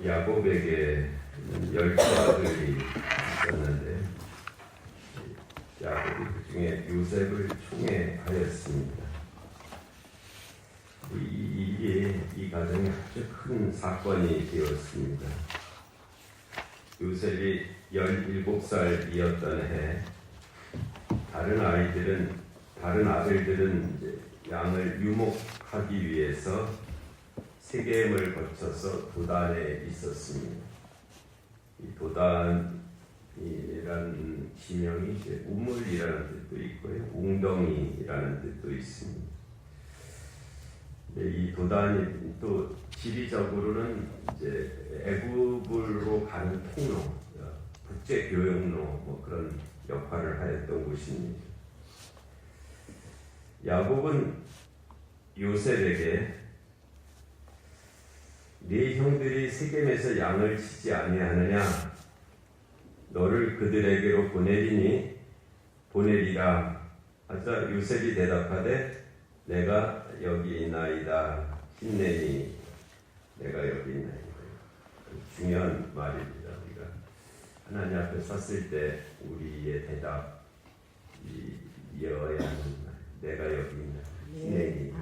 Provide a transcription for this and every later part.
야곱에게 10 아들이 있었는데 야곱이 그 중에 요셉을 총애하였습니다. 이 가정이 아주 큰 사건이 되었습니다. 요셉이 17살이었던 해 다른 아들들은 이제 양을 유목하기 위해서 세겜을 거쳐서 도단에 있었습니다. 이 도단이라는 지명이 이제 우물이라는 뜻도 있고요, 웅덩이라는 뜻도 있습니다. 이 도단이 또 지리적으로는 이제 애굽으로 가는 통로, 국제 교역로 뭐 그런 역할을 하였던 곳입니다. 야곱은 요셉에게 네 형들이 세겜에서 양을 치지 아니하느냐, 너를 그들에게로 보내리라 하자 요셉이 대답하되 내가 여기 있나이다. 힘내니 내가 여기 있나이다. 중요한 말입니다. 우리가 하나님 앞에 섰을 때 우리의 대답이 이어야 하는 말. 내가 여기 있나이다. 힘내니.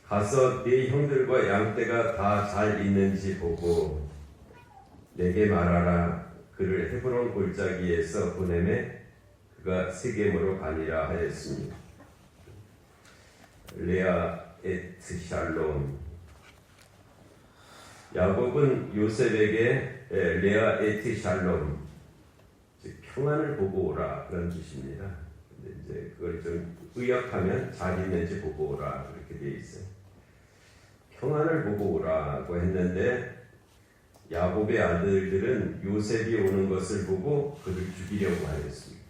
가서 네 형들과 양떼가 다 잘 있는지 보고 내게 말하라. 그를 헤브론 골짜기에서 보내매 그가 세겜으로 가니라 하였습니다. 레아 에트 샬롬. 야곱은 요셉에게 레아 에트 샬롬, 즉 평안을 보고 오라 그런 뜻입니다. 근데 이제 그걸 좀 의역하면 잘 있는지 보고 오라 이렇게 되어 있어요. 평안을 보고 오라고 했는데 야곱의 아들들은 요셉이 오는 것을 보고 그를 죽이려고 하였습니다.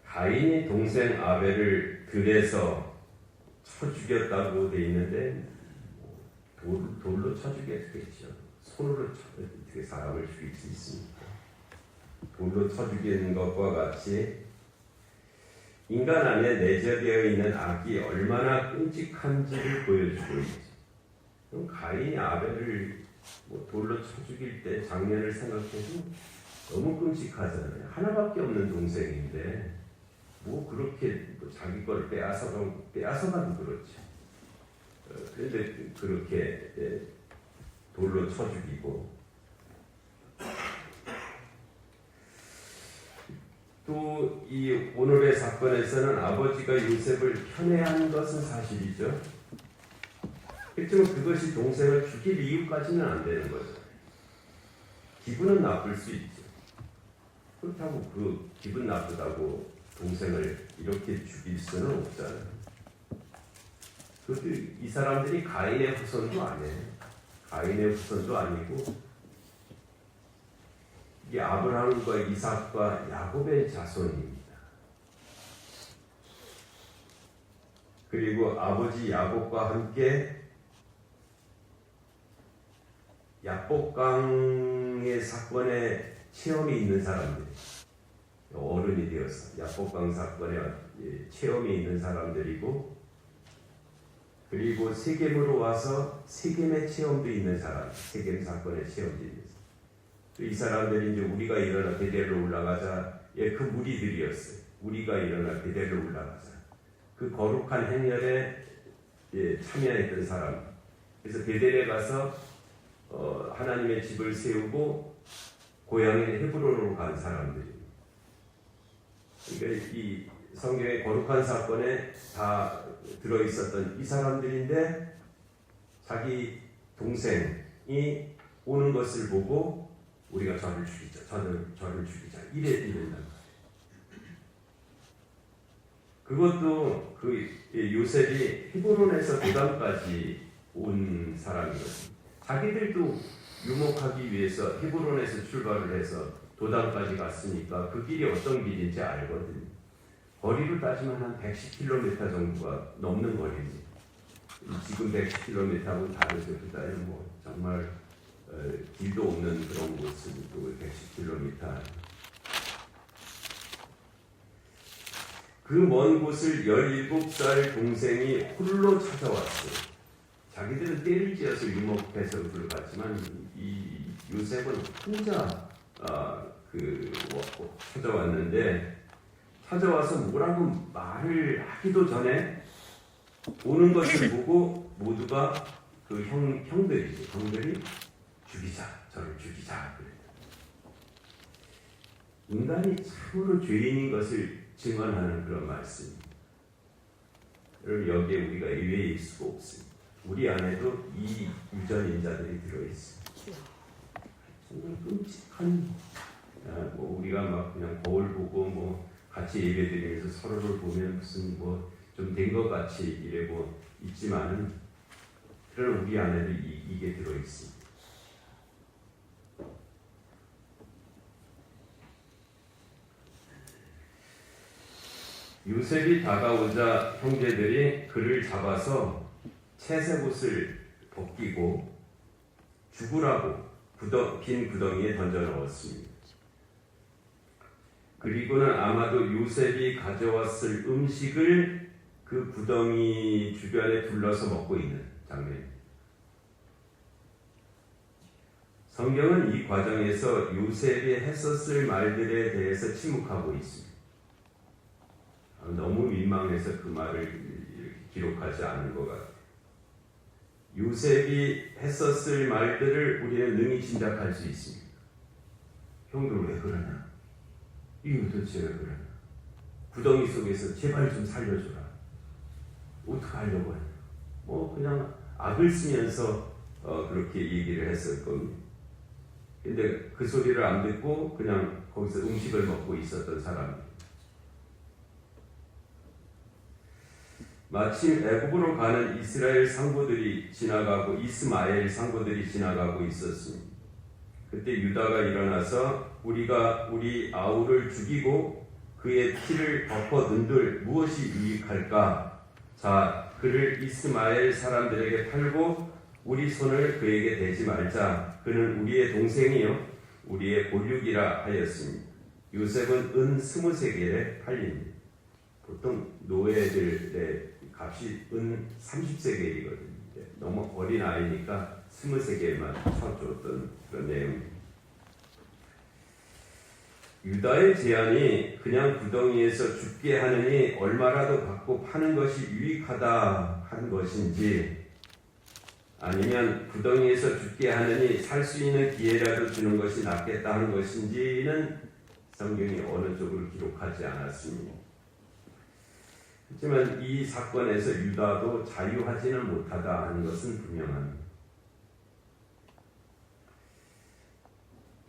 가인이 동생 아벨을 들에서 쳐 죽였다고 되어 있는데 돌로 쳐 죽였겠죠. 손으로 어떻게 사람을 죽일 수 있습니까? 돌로 쳐 죽이는 것과 같이 인간 안에 내재되어 있는 악이 얼마나 끔찍한지를 보여주고 있죠. 그럼 가인이 아벨을 돌로 쳐 죽일 때 장면을 생각해도 너무 끔찍하잖아요. 하나밖에 없는 동생인데 그렇게 자기 걸 빼앗아가도 그렇죠. 그런데 그렇게 돌로 쳐 죽이고, 또 이 오늘의 사건에서는 아버지가 요셉을 편애한 것은 사실이죠. 그렇지만 그것이 동생을 죽일 이유까지는 안 되는 거죠. 기분은 나쁠 수 있죠. 그렇다고 그 기분 나쁘다고 동생을 이렇게 죽일 수는 없잖아요. 그것도 이 사람들이 가인의 후손도 아니에요. 가인의 후손도 아니고 이게 아브라함과 이삭과 야곱의 자손입니다. 그리고 아버지 야곱과 함께 야복강의 사건에 체험이 있는 사람들, 어른이 되었어. 야복강 사건에 체험이 있는 사람들이고, 그리고 세겜으로 와서 세겜의 체험도 있는 사람, 세겜 사건의 체험도 있는 사람. 또 이 사람들이 이제 우리가 일어나 베델로 올라가자, 그 무리들이었어요. 우리가 일어나 베델로 올라가자. 그 거룩한 행렬에 참여했던 사람. 그래서 베델에 가서 하나님의 집을 세우고 고향인 헤브론으로 간 사람들입니다. 그러니까 이 성경의 거룩한 사건에 다 들어있었던 이 사람들인데 자기 동생이 오는 것을 보고 우리가 저를 죽이자, 저를 죽이자 이랬단 말이에요. 그것도 그 요셉이 헤브론에서 도단까지 온 사람이거든요. 자기들도 유목하기 위해서 헤브론에서 출발을 해서 도단까지 갔으니까 그 길이 어떤 길인지 알거든요. 거리로 따지면 한 110km 정도가 넘는 거리지. 지금 110km하고 다르죠. 그다음에 정말 길도 없는 그런 곳은 또 110km. 그 먼 곳을 17살 동생이 홀로 찾아왔어요. 자기들은 때를 지어서 유목해서 그걸 갔지만 이 요셉은 혼자 찾아왔는데, 찾아와서 뭐라고 말을 하기도 전에 오는 것을 보고 모두가 그 형들이 죽이자, 저를 죽이자 그랬다. 인간이 참으로 죄인인 것을 증언하는 그런 말씀입니다. 여러분, 여기에 우리가 예외일 수가 없습니다. 우리 안에도 이 유전인자들이 들어있습니다. 정말 끔찍한, 우리가 막 그냥 거울 보고 같이 예배드리면서 서로를 보면 무슨 좀 된 것 같이 이래고 있지만은, 그런 우리 안에도 이게 들어있습니다. 요셉이 다가오자 형제들이 그를 잡아서 채색옷을 벗기고 죽으라고 빈 구덩이에 던져 넣었습니다. 그리고는 아마도 요셉이 가져왔을 음식을 그 구덩이 주변에 둘러서 먹고 있는 장면입니다. 성경은 이 과정에서 요셉이 했었을 말들에 대해서 침묵하고 있습니다. 너무 민망해서 그 말을 이렇게 기록하지 않은 것 같아요. 요셉이 했었을 말들을 우리는 능히 짐작할 수 있습니다. 형들 왜 그러냐? 이게 도대체 왜 그러냐? 구덩이 속에서 제발 좀 살려줘라. 어떡하려고 하냐? 그냥 악을 쓰면서 그렇게 얘기를 했을 겁니다. 근데 그 소리를 안 듣고 그냥 거기서 음식을 먹고 있었던 사람입니다. 마침 애굽으로 가는 이스마엘 상고들이 지나가고 있었습니다. 그때 유다가 일어나서 우리가 우리 아우를 죽이고 그의 피를 덮어둔들 무엇이 유익할까? 자, 그를 이스마엘 사람들에게 팔고 우리 손을 그에게 대지 말자. 그는 우리의 동생이요 우리의 본육이라 하였습니다. 요셉은 은 20세겔에 팔립니다. 보통 노예들의 값이 은 30세겔이거든요. 너무 어린 아이니까 20세겔만 쳐줬던 그런 내용입니다. 유다의 제안이 그냥 구덩이에서 죽게 하느니 얼마라도 받고 파는 것이 유익하다 한 것인지, 아니면 구덩이에서 죽게 하느니 살 수 있는 기회라도 주는 것이 낫겠다 하는 것인지는 성경이 어느 쪽으로 기록하지 않았습니다. 하지만 이 사건에서 유다도 자유하지는 못하다 하는 것은 분명합니다.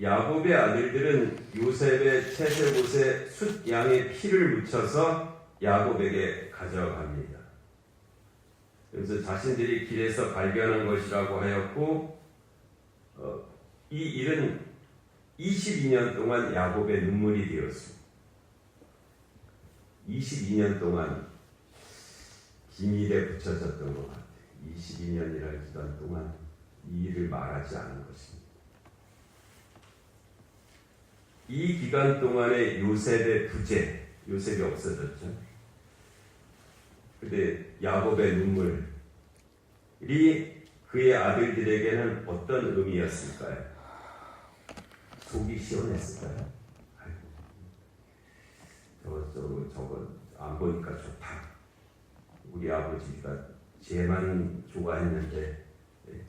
야곱의 아들들은 요셉의 채색옷에 숫 양의 피를 묻혀서 야곱에게 가져갑니다. 그래서 자신들이 길에서 발견한 것이라고 하였고, 이 일은 22년 동안 야곱의 눈물이 되었습니다. 22년 동안 비밀에 붙여졌던 것 같아요. 22년이라는 기간 동안 이 일을 말하지 않은 것입니다. 이 기간 동안에 요셉의 부재, 요셉이 없어졌죠. 근데 야곱의 눈물이 그의 아들들에게는 어떤 의미였을까요? 속이 시원했을까요? 저거 안 보니까 좋다. 우리 아버지가 쟤만 좋아했는데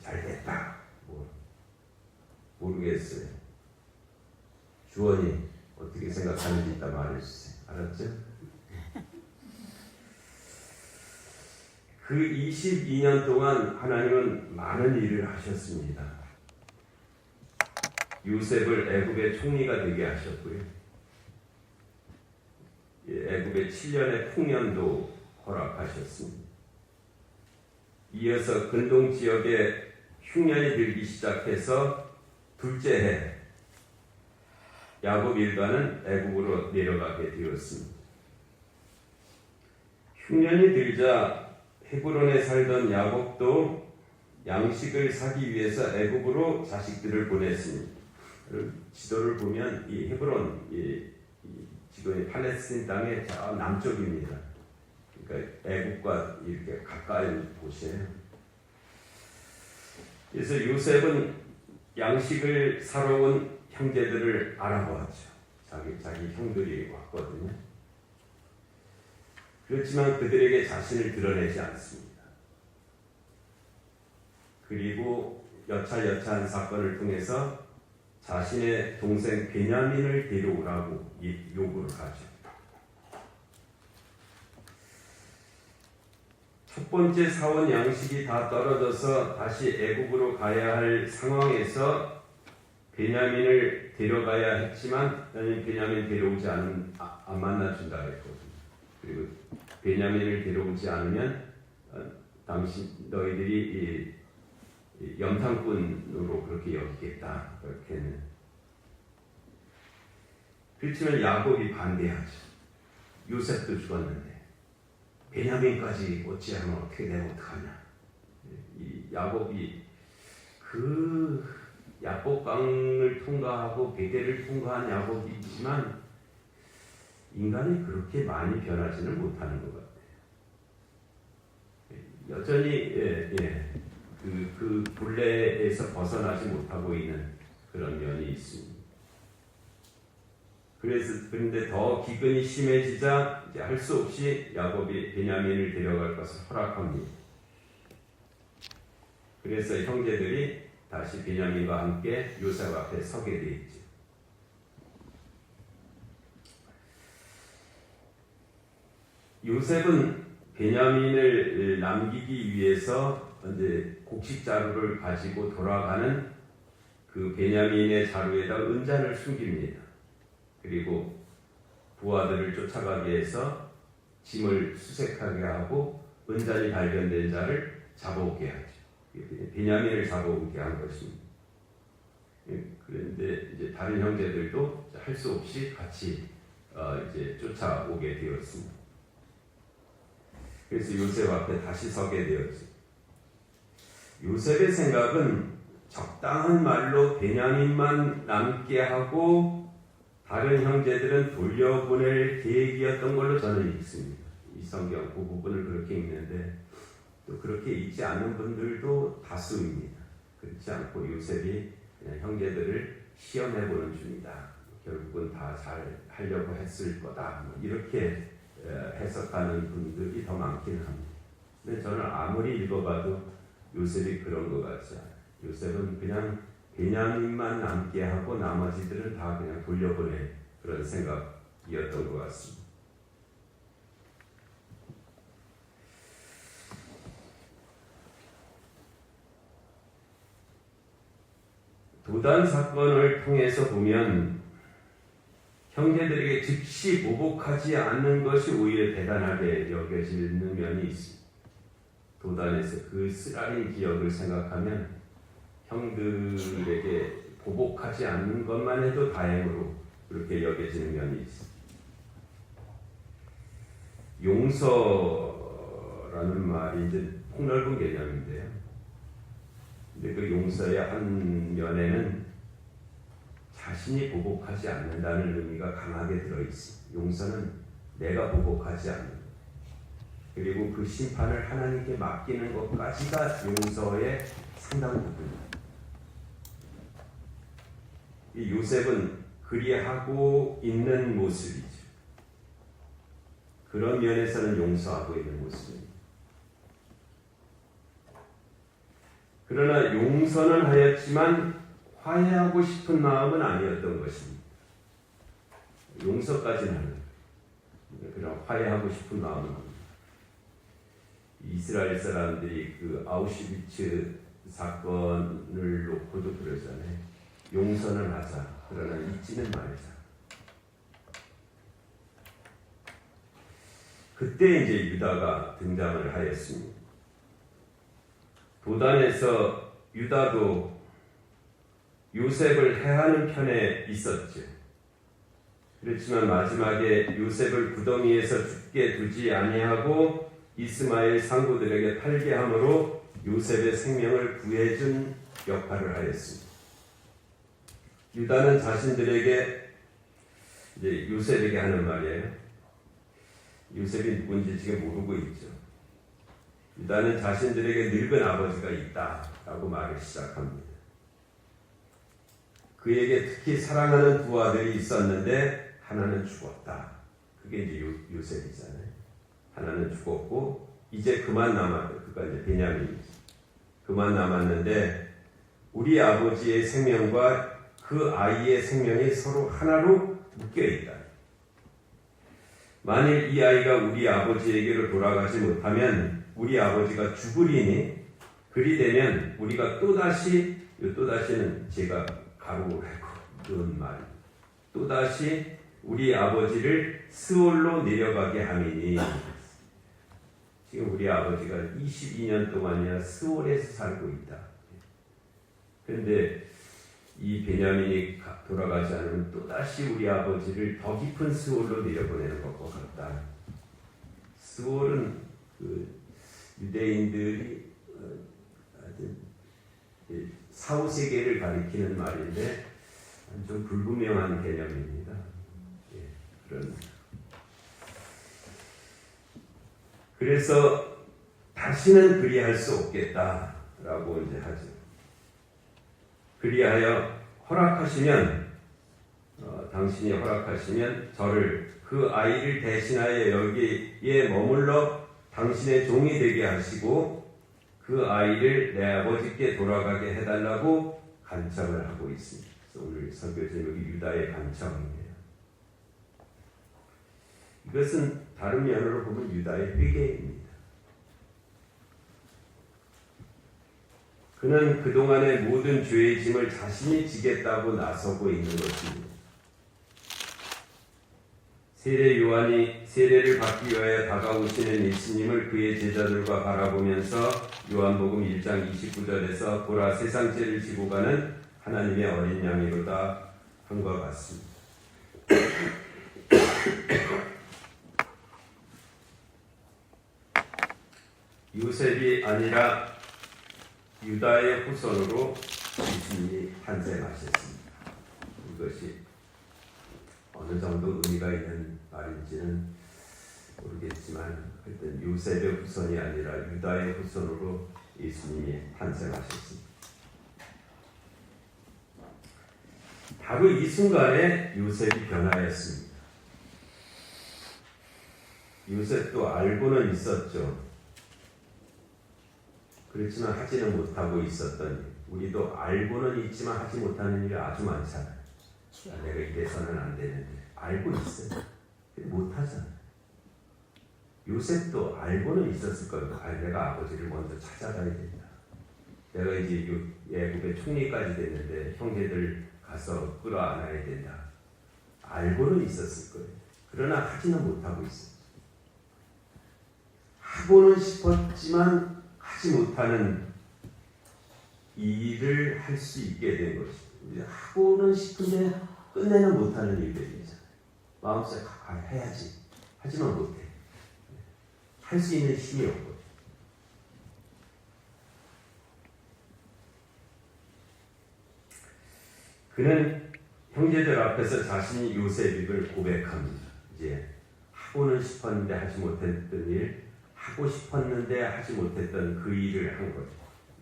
잘 됐다. 모르겠어요. 주원이 어떻게 생각하는지 이따 말해주세요. 알았죠? 그 22년 동안 하나님은 많은 일을 하셨습니다. 요셉을 애굽의 총리가 되게 하셨고요. 애굽의 7년의 풍년도 허락하셨습니다. 이어서 근동 지역에 흉년이 들기 시작해서 둘째 해 야곱 일가는 애굽으로 내려가게 되었습니다. 흉년이 들자 헤브론에 살던 야곱도 양식을 사기 위해서 애굽으로 자식들을 보냈습니다. 지도를 보면 이 헤브론 지금 팔레스틴 땅의 저 남쪽입니다. 그러니까 애국과 이렇게 가까이 곳이에요. 그래서 요셉은 양식을 사러 온 형제들을 알아보았죠. 자기 형들이 왔거든요. 그렇지만 그들에게 자신을 드러내지 않습니다. 그리고 여차여차한 사건을 통해서 자신의 동생 베냐민을 데려오라고 요구를 하죠. 첫 번째 사원 양식이 다 떨어져서 다시 애국으로 가야 할 상황에서 베냐민을 데려가야 했지만 베냐민 데려오지 안 만나준다 했거든요. 그리고 베냐민을 데려오지 않으면 당신 너희들이 염탐꾼으로 그렇게 여기겠다. 그렇게는. 그렇지만 야곱이 반대하죠. 요셉도 죽었는데 베냐민까지 어찌하면 어떻게 되면 어떡하냐. 이 야곱이 그 야복강을 통과하고 베델을 통과한 야곱이지만 인간이 그렇게 많이 변하지는 못하는 것 같아요. 여전히 그 굴레에서 벗어나지 못하고 있는 그런 면이 있습니다. 그런데 더 기근이 심해지자 이제 할 수 없이 야곱이 베냐민을 데려갈 것을 허락합니다. 그래서 형제들이 다시 베냐민과 함께 요셉 앞에 서게 돼 있죠. 요셉은 베냐민을 남기기 위해서 이제 곡식 자루를 가지고 돌아가는 그 베냐민의 자루에다 은잔을 숨깁니다. 그리고 부하들을 쫓아가기 위해서 짐을 수색하게 하고 은잔이 발견된 자를 잡아오게 하죠. 베냐민을 잡아오게 한 것입니다. 그런데 이제 다른 형제들도 할 수 없이 같이 이제 쫓아오게 되었습니다. 그래서 요셉 앞에 다시 서게 되었죠. 요셉의 생각은 적당한 말로 베냐민만 남게 하고 다른 형제들은 돌려보낼 계획이었던 걸로 저는 읽습니다. 이 성경 그 부분을 그렇게 읽는데 또 그렇게 읽지 않는 분들도 다수입니다. 그렇지 않고 요셉이 그냥 형제들을 시험해보는 중이다. 결국은 다 잘 하려고 했을 거다. 이렇게 해석하는 분들이 더 많기는 합니다. 근데 저는 아무리 읽어봐도 요셉이 그런 것 같지 않아요. 요셉은 그냥 베냐민만 남게 하고 나머지들은 다 그냥 돌려보낼 그런 생각이었던 것 같습니다. 도단 사건을 통해서 보면 형제들에게 즉시 보복하지 않는 것이 오히려 대단하게 여겨지는 면이 있습니다. 도단에서 그 쓰라린 기억을 생각하면 형들에게 보복하지 않는 것만 해도 다행으로 그렇게 여겨지는 면이 있습니다. 용서라는 말이 이제 폭넓은 개념인데요. 근데 그 용서의 한 면에는 자신이 보복하지 않는다는 의미가 강하게 들어있습니다. 용서는 내가 보복하지 않는 것. 그리고 그 심판을 하나님께 맡기는 것까지가 용서의 상당 부분입니다. 이 요셉은 그리하고 있는 모습이죠. 그런 면에서는 용서하고 있는 모습입니다. 그러나 용서는 하였지만 화해하고 싶은 마음은 아니었던 것입니다. 용서까지는 하는 그런 화해하고 싶은 마음은 아닙니다. 이스라엘 사람들이 그 아우슈비츠 사건을 놓고도 그러잖아요. 용서는 하자. 그러나 잊지는 말자. 그때 이제 유다가 등장을 하였습니다. 도단에서 유다도 요셉을 해하는 편에 있었죠. 그렇지만 마지막에 요셉을 구덩이에서 죽게 두지 아니하고 이스마엘 상구들에게 팔게 함으로 요셉의 생명을 구해준 역할을 하였습니다. 유다는 자신들에게 이제 요셉에게 하는 말이에요. 요셉이 누군지 지금 모르고 있죠. 유다는 자신들에게 늙은 아버지가 있다라고 말을 시작합니다. 그에게 특히 사랑하는 두 아들이 있었는데 하나는 죽었다. 그게 이제 요셉이잖아요. 하나는 죽었고 이제 그만 남았다. 그가 이제 베냐민이지. 그만 남았는데 우리 아버지의 생명과 그 아이의 생명이 서로 하나로 묶여 있다. 만일 이 아이가 우리 아버지에게로 돌아가지 못하면 우리 아버지가 죽으리니 그리 되면 우리가 또다시는 제가 가로고 그런 말 또다시 우리 아버지를 스올로 내려가게 함이니 지금 우리 아버지가 22년 동안이나 스올에서 살고 있다. 그런데 이 베냐민이 돌아가지 않으면 또다시 우리 아버지를 더 깊은 스올로 내려보내는 것과 같다. 스올은 그 유대인들이 사후세계를 가리키는 말인데 좀 불분명한 개념입니다. 그런. 그래서 다시는 그리할 수 없겠다라고 이제 하죠. 그리하여 허락하시면 당신이 허락하시면 저를 그 아이를 대신하여 여기에 머물러 당신의 종이 되게 하시고 그 아이를 내 아버지께 돌아가게 해달라고 간청을 하고 있습니다. 그래서 오늘 설교 제목이 유다의 간청이에요. 이것은 다른 면으로 보면 유다의 회개입니다. 그는 그동안의 모든 죄의 짐을 자신이 지겠다고 나서고 있는 것입니다. 세례 요한이 세례를 받기 위하여 다가오시는 예수님을 그의 제자들과 바라보면서 요한복음 1장 29절에서 보라 세상 죄를 지고 가는 하나님의 어린 양이로다 한과 같습니다. 요셉이 아니라 유다의 후손으로 예수님이 탄생하셨습니다. 이것이 어느 정도 의미가 있는 말인지는 모르겠지만 하여튼 요셉의 후손이 아니라 유다의 후손으로 예수님이 탄생하셨습니다. 바로 이 순간에 요셉이 변화했습니다. 요셉도 알고는 있었죠. 그렇지만 하지는 못하고 있었던 일. 우리도 알고는 있지만 하지 못하는 일이 아주 많잖아요. 내가 이래서는 안 되는데 알고 있어요. 못하잖아요. 요셉도 알고는 있었을 거예요. 내가 아버지를 먼저 찾아가야 된다. 내가 이제 애굽의 총리까지 됐는데 형제들 가서 끌어안아야 된다. 알고는 있었을 거예요. 그러나 하지는 못하고 있어요. 하고는 싶었지만 하지 못하는 일을 할 수 있게 된 것입니다. 하고는 싶은데 끝내는 못하는 일들이잖아요. 마음속에 해야지. 하지만 못해. 할 수 있는 힘이 없고. 그는 형제들 앞에서 자신이 요셉임을 고백합니다. 이제 하고는 싶었는데 하지 못했던 일, 하고 싶었는데 하지 못했던 그 일을 한 거죠.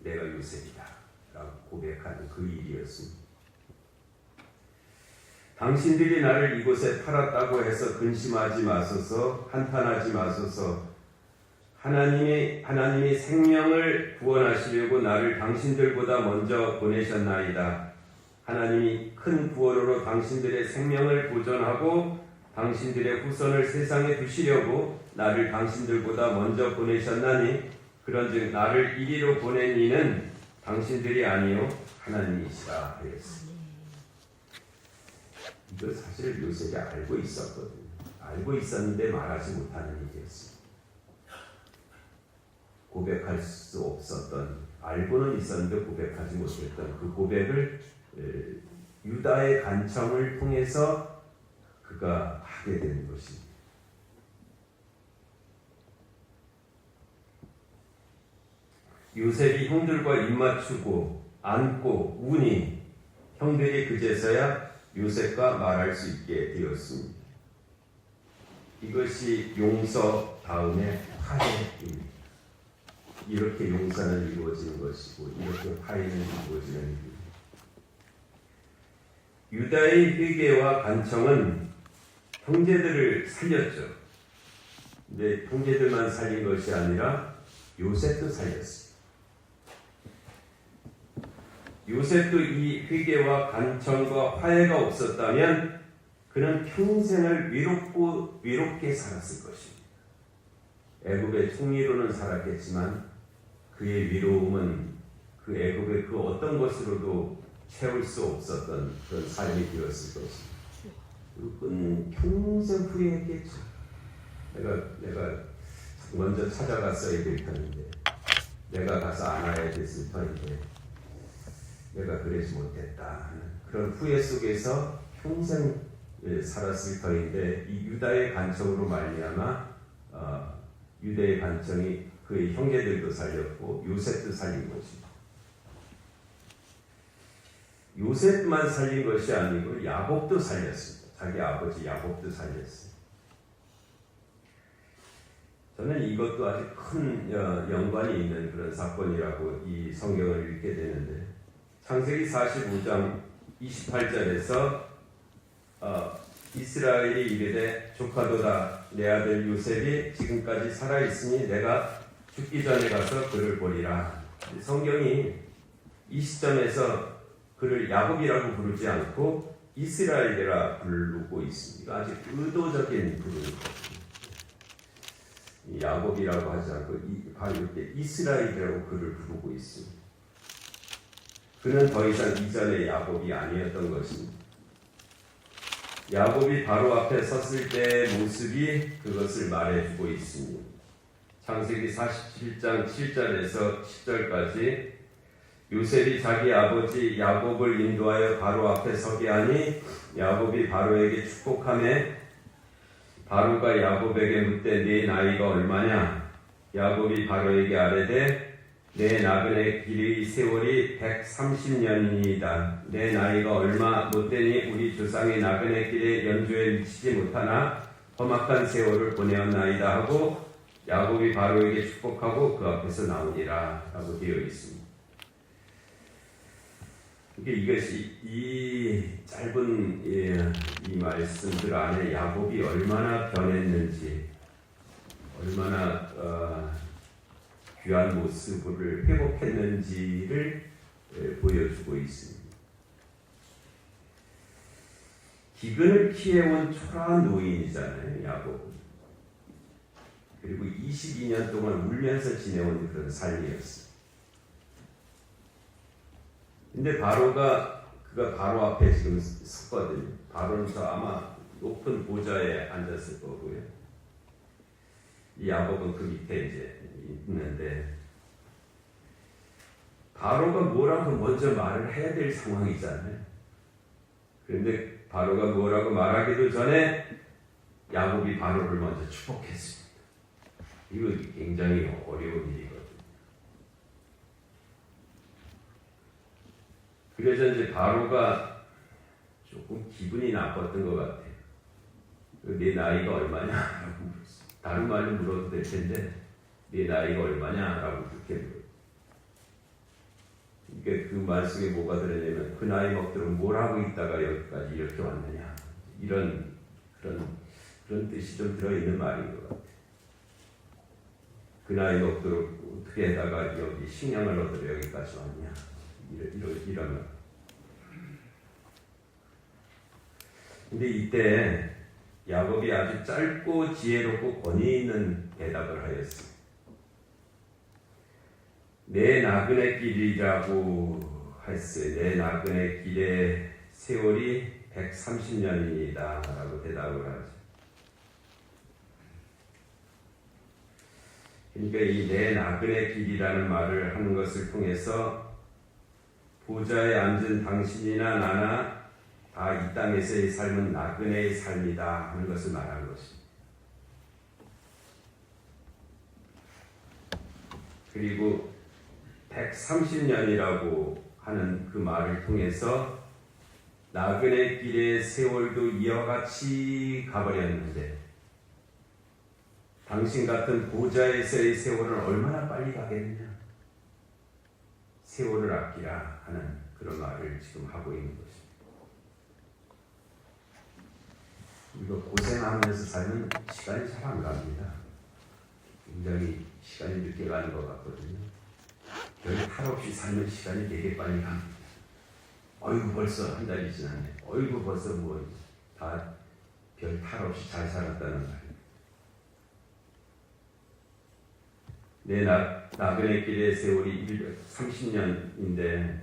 내가 요셉이다 라고 고백하는 그 일이었습니다. 당신들이 나를 이곳에 팔았다고 해서 근심하지 마소서, 한탄하지 마소서. 하나님이 생명을 구원하시려고 나를 당신들보다 먼저 보내셨나이다. 하나님이 큰 구원으로 당신들의 생명을 보존하고 당신들의 후손을 세상에 두시려고 나를 당신들보다 먼저 보내셨나니 그런즉 나를 이리로 보낸 이는 당신들이 아니요 하나님이시라 하였습니다. 이거 사실 요셉이 알고 있었거든요. 알고 있었는데 말하지 못하는 일이었습니다. 고백할 수 없었던, 알고는 있었는데 고백하지 못했던 그 고백을 유다의 간청을 통해서 그가 하게 되는 것입니다. 요셉이 형들과 입맞추고 안고 우니 형들이 그제서야 요셉과 말할 수 있게 되었습니다. 이것이 용서 다음에 화해입니다. 이렇게 용서는 이루어지는 것이고 이렇게 화해는 이루어지는 일입니다. 유다의 회개와 간청은 형제들을 살렸죠. 근데 형제들만 살린 것이 아니라 요셉도 살렸어요. 요셉도 이 회개와 간청과 화해가 없었다면 그는 평생을 외롭게 살았을 것입니다. 애굽의 총리로는 살았겠지만 그의 위로움은 그 애굽의 그 어떤 것으로도 채울 수 없었던 그런 삶이 되었을 것입니다. 그는 평생 후회했겠죠. 내가 먼저 찾아갔어야 될 터인데, 내가 가서 안아야 됐을 터인데, 내가 그러지 못했다 하는 그런 후회 속에서 평생 살았을 터인데, 이 유다의 간청으로 말미암아 유다의 간청이 그의 형제들도 살렸고 요셉도 살린 것입니다. 요셉만 살린 것이 아니고 야곱도 살렸습니다. 자기 아버지 야곱도 살렸어요. 저는 이것도 아주 큰 연관이 있는 그런 사건이라고 이 성경을 읽게 되는데, 창세기 45장 28절에서 이스라엘이 이르되 조카도다 내 아들 요셉이 지금까지 살아있으니 내가 죽기 전에 가서 그를 보리라. 성경이 이 시점에서 그를 야곱이라고 부르지 않고 이스라엘이라 부르고 있습니다. 아주 의도적인 부르기거든요. 야곱이라고 하지 않고 바로 이렇게 이스라엘이라고 그를 부르고 있습니다. 그는 더 이상 이전의 야곱이 아니었던 것입니다. 야곱이 바로 앞에 섰을 때의 모습이 그것을 말해주고 있습니다. 창세기 47장 7절에서 10절까지 요셉이 자기 아버지 야곱을 인도하여 바로 앞에 서게 하니 야곱이 바로에게 축복하매 바로가 야곱에게 묻되 네 나이가 얼마냐? 야곱이 바로에게 아뢰되 내 나그네 길의 세월이 130년이니이다. 내 나이가 얼마 못되니 우리 조상의 나그네 길에 연조에 미치지 못하나 험악한 세월을 보내었나이다 하고 야곱이 바로에게 축복하고 그 앞에서 나오니라 라고 되어 있습니다. 이것이 이 짧은 이 말씀들 안에 야곱이 얼마나 변했는지, 얼마나 귀한 모습을 회복했는지를 보여주고 있습니다. 기근을 피해온 초라한 노인이잖아요, 야곱. 그리고 22년 동안 울면서 지내온 그런 삶이었어요. 근데 바로가 바로 앞에 지금 섰거든요. 바로는 저 아마 높은 보좌에 앉았을 거고요. 이 야곱은 그 밑에 이제 있는데, 바로가 뭐라고 먼저 말을 해야 될 상황이잖아요. 그런데 바로가 뭐라고 말하기도 전에 야곱이 바로를 먼저 축복했습니다. 이거 굉장히 어려운 일이거든요. 그래서 이제 바로가 조금 기분이 나빴던 것 같아요. 내 나이가 얼마냐라고 물었어요. 다른 말로 물어도 될 텐데 내 나이가 얼마냐라고 그렇게 물어요. 그러니까 그 말씀에 뭐가 들었냐면 그 나이 먹도록 뭘 하고 있다가 여기까지 이렇게 왔느냐, 이런 그런 뜻이 좀 들어있는 말인 것 같아요. 그 나이 먹도록 어떻게 하다가 여기 식량을 얻으러 여기까지 왔냐, 이런 말. 근데 이때 야곱이 아주 짧고 지혜롭고 권위 있는 대답을 하였어요. 내 나그네 길이라고 했어요. 내 나그네 길의 세월이 130년이다 라고 대답을 하죠. 그러니까 이 내 나그네 길이라는 말을 하는 것을 통해서 보좌에 앉은 당신이나 나나 다 이 땅에서의 삶은 나그네의 삶이다 하는 것을 말하는 것입니다. 그리고 130년이라고 하는 그 말을 통해서 나그네 길의 세월도 이와 같이 가버렸는데 당신 같은 보좌에서의 세월은 얼마나 빨리 가겠느냐. 세월을 아끼라 하는 그런 말을 지금 하고 있는 것입니다. 우리가 고생하면서 살면 시간이 잘 안 갑니다. 굉장히 시간이 늦게 가는 것 같거든요. 별 탈 없이 살면 시간이 되게 빨리 갑니다. 어이구 벌써 한 달이 지났네. 어이구 벌써 뭐 다 별 탈 없이 잘 살았다는 말이에요. 내 나그네 길의 세월이 30년인데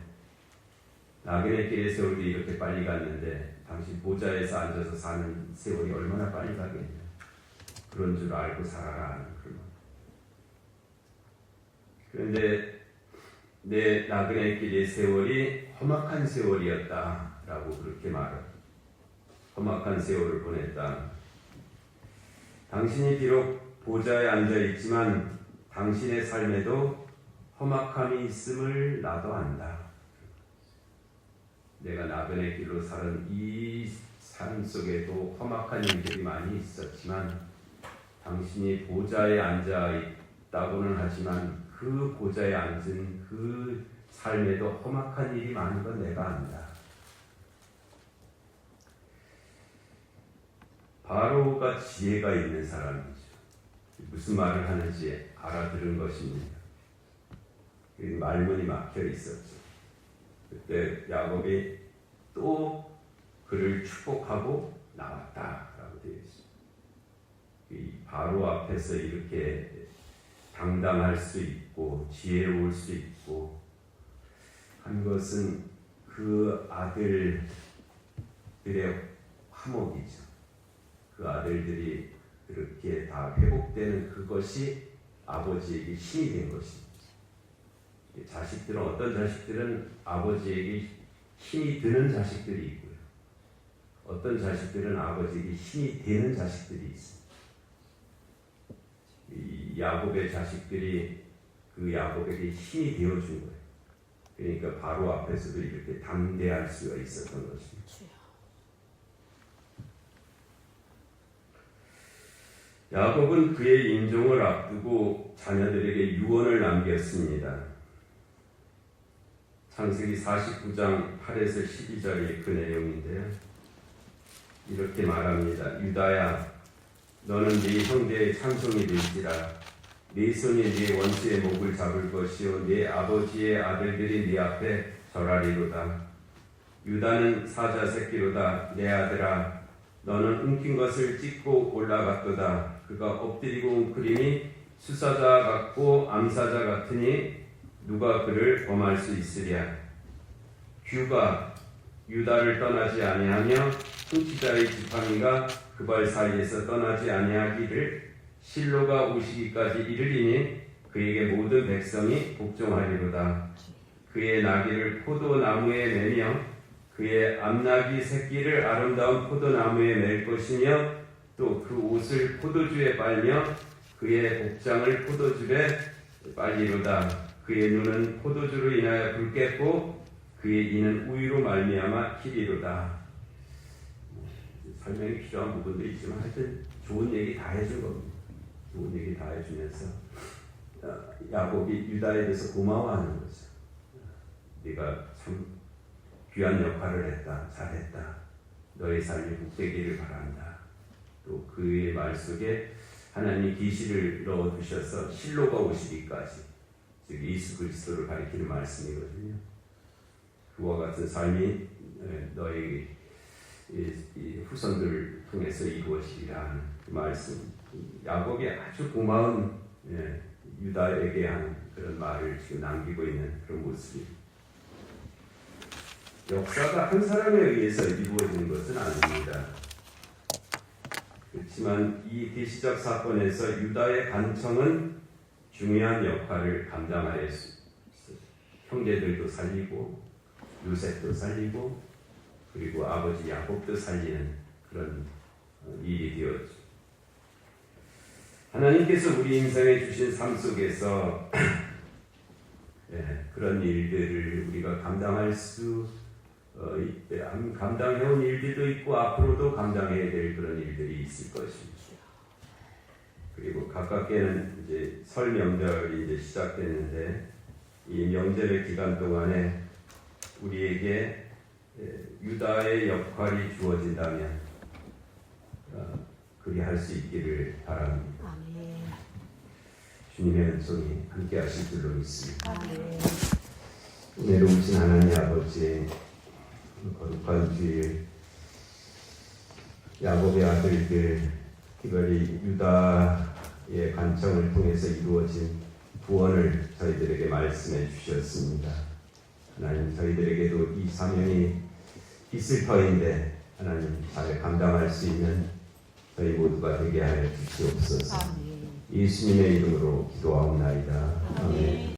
나그네 길의 세월도 이렇게 빨리 갔는데 당신 보좌에서 앉아서 사는 세월이 얼마나 빨리 가겠냐. 그런 줄 알고 살아라 하는 그런 말. 그런데 내 나그네 길의 세월이 험악한 세월이었다라고 그렇게 말합니다. 험악한 세월을 보냈다. 당신이 비록 보좌에 앉아 있지만 당신의 삶에도 험악함이 있음을 나도 안다. 내가 나그네 길로 살은 이 삶 속에도 험악한 일들이 많이 있었지만 당신이 보좌에 앉아 있다고는 하지만 그 보좌에 앉은 그 삶에도 험악한 일이 많은 건 내가 안다. 바로가 지혜가 있는 사람이죠. 무슨 말을 하는지 알아들은 것입니다. 말문이 막혀 있었죠. 그때 야곱이 또 그를 축복하고 나왔다라고 되어 있습니다. 이 바로 앞에서 이렇게 당당할 수 있고 지혜로울 수 있고 한 것은 그 아들들의 화목이죠. 그 아들들이 그렇게 다 회복되는 그것이 아버지에게 힘이 된 것입니다. 자식들은 어떤 자식들은 아버지에게 힘이 드는 자식들이 있고요. 어떤 자식들은 아버지에게 힘이 되는 자식들이 있습니다. 이 야곱의 자식들이 그 야곱에게 힘이 되어준 거예요. 그러니까 바로 앞에서도 이렇게 담대할 수가 있었던 것입니다. 야곱은 그의 임종을 앞두고 자녀들에게 유언을 남겼습니다. 창세기 49장 8에서 12절이 그 내용인데요. 이렇게 말합니다. 유다야, 너는 네 형제의 찬송이 될지라. 네 손이 네 원수의 목을 잡을 것이요 네 아버지의 아들들이 네 앞에 절하리로다. 유다는 사자 새끼로다. 내 아들아, 너는 움킨 것을 찢고 올라갔도다. 그가 엎드리고 웅크림이 수사자 같고 암사자 같으니 누가 그를 범할 수 있으랴. 규가 유다를 떠나지 아니하며 훔치자의 지팡이가 그 발 사이에서 떠나지 아니하기를 실로가 오시기까지 이르리니 그에게 모든 백성이 복종하리로다. 그의 나귀를 포도나무에 매며 그의 암나귀 새끼를 아름다운 포도나무에 맬 것이며 또 그 옷을 포도주에 빨며 그의 복장을 포도즙에 빨리로다. 그의 눈은 포도주로 인하여 붉겠고 그의 이는 우유로 말미암아 희리로다. 설명이 필요한 부분도 있지만 하여튼 좋은 얘기 다 해준 겁니다. 좋은 얘기 다 해주면서 야곱이 유다에 대해서 고마워하는 거죠. 네가 참 귀한 역할을 했다. 잘했다. 너의 삶이 복되기를 바란다. 또 그의 말 속에 하나님이 계시를 넣어두셔서 실로가 오시기까지, 즉 예수 그리스도를 가리키는 말씀이거든요. 그와 같은 삶이 너의 후손들을 통해서 이루어지리라 하는 그 말씀. 야곱이 아주 고마운 유다에게 하는 그런 말을 지금 남기고 있는 그런 모습입니다. 역사가 한 사람에 의해서 이루어진 것은 아닙니다. 그렇지만 이 계시적 사건에서 유다의 간청은 중요한 역할을 감당하였습니다. 형제들도 살리고 요셉도 살리고 그리고 아버지 야곱도 살리는 그런 일이 되었죠. 하나님께서 우리 인생에 주신 삶 속에서 그런 일들을 우리가 감당할 수 감당해온 일들도 있고 앞으로도 감당해야 될 그런 일들이 있을 것입니다. 그리고 가깝게는 이제 설 명절이 이제 시작됐는데 이 명절의 기간 동안에 우리에게 유다의 역할이 주어진다면 그리할 수 있기를 바랍니다. 아멘. 주님의 은총이 함께 하실 줄로 믿습니다. 아멘. 은혜로우신 하나님 아버지, 거룩한 주일 야곱의 아들들, 특별히 유다의 간청을 통해서 이루어진 구원을 저희들에게 말씀해 주셨습니다. 하나님, 저희들에게도 이 사명이 있을 터인데 하나님 잘 감당할 수 있는 저희 모두가 되게 하여 주시옵소서. 아멘. 예수님의 이름으로 기도하옵나이다. 아멘.